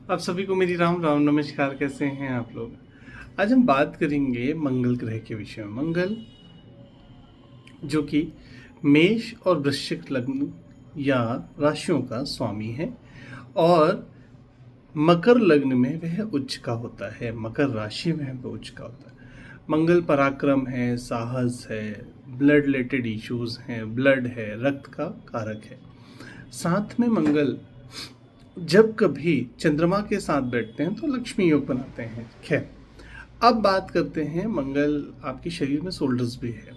आप सभी को मेरी राम राम नमस्कार। कैसे हैं आप लोग? आज हम बात करेंगे मंगल ग्रह के विषय में। मंगल जो कि मेष और वृश्चिक लग्न या राशियों का स्वामी है और मकर लग्न में वह उच्च का होता है, मकर राशि में वह उच्च का होता है। मंगल पराक्रम है, साहस है, ब्लड रिलेटेड इश्यूज हैं, ब्लड है, रक्त का कारक है। साथ में मंगल जब कभी चंद्रमा के साथ बैठते हैं तो लक्ष्मी योग बनाते हैं। खैर, अब बात करते हैं, मंगल आपके शरीर में सोल्डर्स भी है।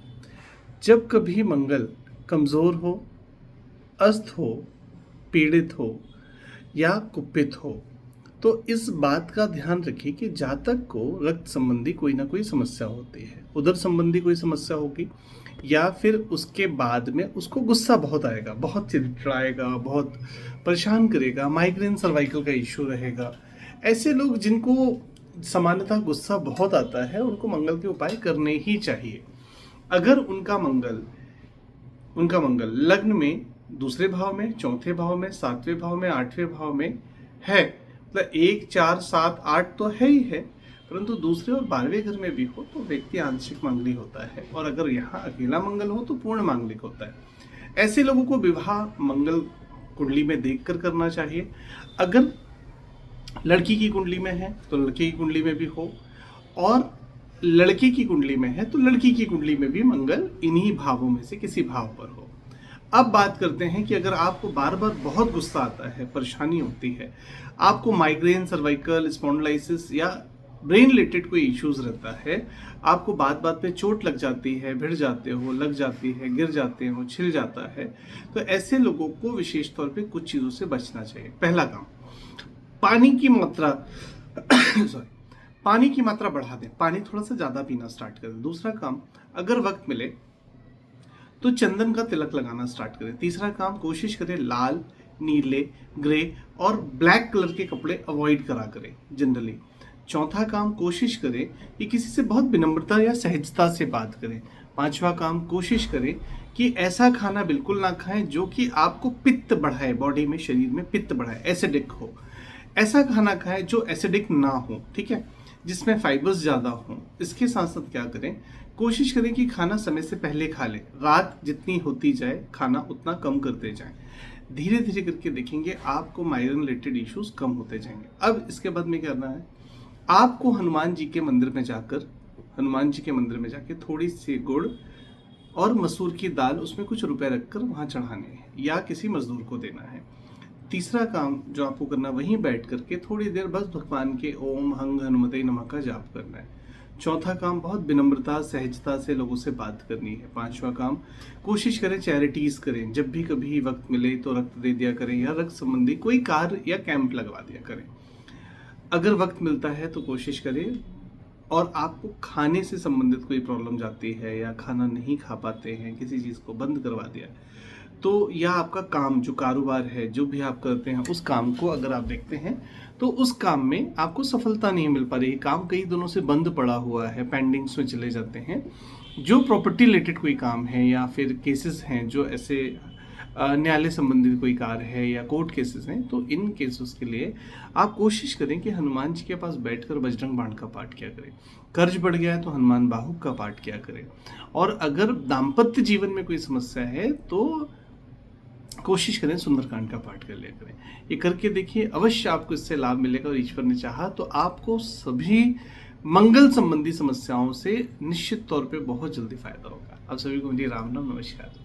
जब कभी मंगल कमज़ोर हो, अस्त हो, पीड़ित हो या कुपित हो तो इस बात का ध्यान रखिए कि जातक को रक्त संबंधी कोई ना कोई समस्या होती है, उदर संबंधी कोई समस्या होगी या फिर उसके बाद में उसको गुस्सा बहुत आएगा, बहुत चिड़चिड़ाएगा, बहुत परेशान करेगा, माइग्रेन सर्वाइकल का इश्यू रहेगा। ऐसे लोग जिनको सामान्यतः गुस्सा बहुत आता है उनको मंगल के उपाय करने ही चाहिए। अगर उनका मंगल लग्न में, दूसरे भाव में, चौथे भाव में, सातवें भाव में, आठवें भाव में है, मतलब 1, 4, 7, 8 तो है ही है, परंतु दूसरे और 12वें घर में भी हो तो व्यक्ति आंशिक मांगलिक होता है, और अगर यहाँ अकेला मंगल हो तो पूर्ण मांगलिक होता है। ऐसे लोगों को विवाह मंगल कुंडली में देखकर करना चाहिए। अगर लड़की की कुंडली में है तो लड़के की कुंडली में भी हो, और लड़के की कुंडली में है तो लड़की की कुंडली में भी मंगल इन्हीं भावों में से किसी भाव पर हो। अब बात करते हैं कि अगर आपको बार बार बहुत गुस्सा आता है, परेशानी होती है, आपको माइग्रेन, सर्वाइकल, स्पॉन्डिलाइसिस या ब्रेन रिलेटेड कोई इश्यूज रहता है, आपको बात बात पे चोट लग जाती है, भिड़ जाते हो, लग जाती है, गिर जाते हो, छिल जाता है, तो ऐसे लोगों को विशेष तौर पे कुछ चीज़ों से बचना चाहिए। पहला काम, पानी की मात्रा सॉरी पानी की मात्रा बढ़ा दें, पानी थोड़ा सा ज़्यादा पीना स्टार्ट करें। दूसरा काम, अगर वक्त मिले तो चंदन का तिलक लगाना स्टार्ट करें। तीसरा काम, कोशिश करें लाल, नीले, ग्रे और ब्लैक कलर के कपड़े अवॉइड करा करें जनरली। चौथा काम, कोशिश करें कि किसी से बहुत विनम्रता या सहजता से बात करें। पांचवा काम, कोशिश करें कि ऐसा खाना बिल्कुल ना खाएं जो कि आपको पित्त बढ़ाए, बॉडी में, शरीर में पित्त बढ़ाए, एसिडिक हो। ऐसा खाना खाएं जो एसिडिक ना हो, ठीक है, जिसमें फाइबर्स ज़्यादा हों। इसके साथ साथ क्या करें, कोशिश करें कि खाना समय से पहले खा लें। रात जितनी होती जाए खाना उतना कम करते जाएं। धीरे धीरे करके देखेंगे आपको माइग्रेन रिलेटेड इश्यूज कम होते जाएंगे। अब इसके बाद में क्या करना है, आपको हनुमान जी के मंदिर में जाकर थोड़ी सी गुड़ और मसूर की दाल, उसमें कुछ रुपए रखकर वहाँ चढ़ाने हैं या किसी मजदूर को देना है। तीसरा काम जो आपको करना, वहीं बैठ करके थोड़ी देर बस भगवान के ओम हंग हनुमते नमः का जाप करना है। चौथा काम, बहुत विनम्रता, सहजता से लोगों से बात करनी है। पांचवा काम, कोशिश करें चैरिटीज करें, जब भी कभी वक्त मिले तो रक्त दे दिया करें या रक्त संबंधी कोई कार्य या कैंप लगवा दिया करें। अगर वक्त मिलता है तो कोशिश करें, और आपको खाने से संबंधित कोई प्रॉब्लम जाती है या खाना नहीं खा पाते हैं, किसी चीज़ को बंद करवा दिया, तो या आपका काम, जो कारोबार है, जो भी आप करते हैं, उस काम को अगर आप देखते हैं तो उस काम में आपको सफलता नहीं मिल पा रही, काम कई दिनों से बंद पड़ा हुआ है, पेंडिंग्स में चले जाते हैं, जो प्रॉपर्टी रिलेटेड कोई काम है या फिर केसेस हैं जो ऐसे न्यायालय संबंधित कोई कार्य है या कोर्ट केसेस हैं, तो इन केसेस के लिए आप कोशिश करें कि हनुमान जी के पास बैठकर बजरंग बाण का पाठ किया करें। कर्ज बढ़ गया है तो हनुमान बाहुक का पाठ किया करें। और अगर दाम्पत्य जीवन में कोई समस्या है तो कोशिश करें सुंदरकांड का पाठ कर लिया करें। ये करके देखिए, अवश्य आपको इससे लाभ मिलेगा, और ईश्वर ने चाहा तो आपको सभी मंगल संबंधी समस्याओं से निश्चित तौर पे बहुत जल्दी फायदा होगा। आप सभी को मेरी राम नाम नमस्कार।